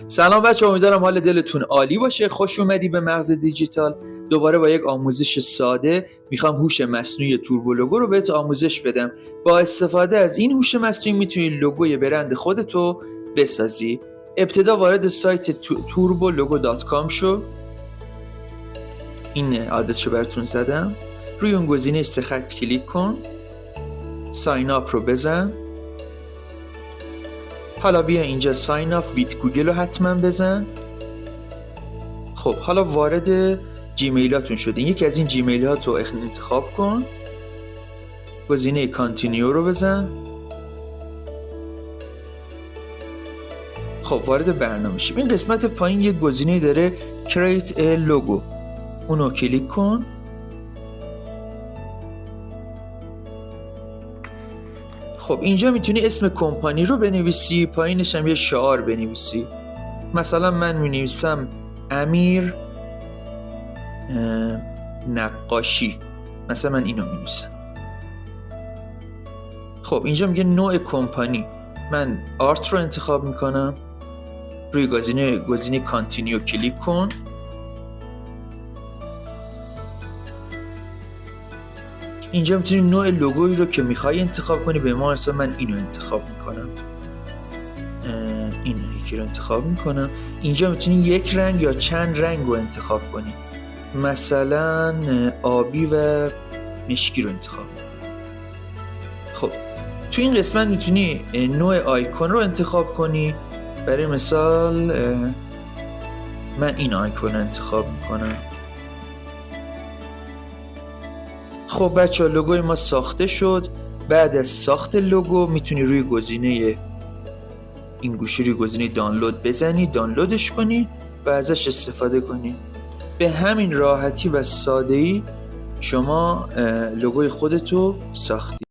سلام بچه، امیدوارم حال دلتون عالی باشه. خوش اومدی به مغز دیجیتال. دوباره با یک آموزش ساده میخوام هوش مصنوعی توربو لوگو رو بهت آموزش بدم. با استفاده از این هوش مصنوعی میتونی لوگوی برند خودتو بسازی. ابتدا وارد سایت turbologo.com شو. این آدرس رو براتون زدم. روی اون گزینه 3 خط کلیک کن، ساین اپ رو بزن. حالا بیا اینجا ساین اپ ویت گوگل رو حتما بزن. خب حالا وارد جیمیلاتون شدین. یکی از این جیمیلات رو انتخاب کن، گزینه کانتینیو رو بزن. خب وارد برنامه شیم. این قسمت پایین یه گزینه داره Create a Logo، اونو کلیک کن. خب اینجا میتونی اسم کمپانی رو بنویسی، پایینش هم یه شعار بنویسی. مثلا من مینویسم امیر نقاشی، مثلا من اینو مینویسم. خب اینجا میگه نوع کمپانی، من آرت رو انتخاب میکنم. روی گزینه کانتینیو کلیک کن. اینجا میتونی نوع لوگویی رو که میخوای انتخاب کنی. به ما مثلا من اینو انتخاب میکنم، اینو یکی رو انتخاب میکنم. اینجا میتونی یک رنگ یا چند رنگ رو انتخاب کنی، مثلا آبی و مشکی رو انتخاب کنی. خب تو این قسمت میتونی نوع آیکون رو انتخاب کنی. برای مثال من این آیکون رو انتخاب میکنم. خب بچه ها، لوگوی ما ساخته شد. بعد از ساخت لوگو میتونی روی گزینه این گوشی، روی گزینه دانلود بزنی، دانلودش کنی و ازش استفاده کنی. به همین راحتی و ساده‌ای شما لوگوی خودتو ساختی.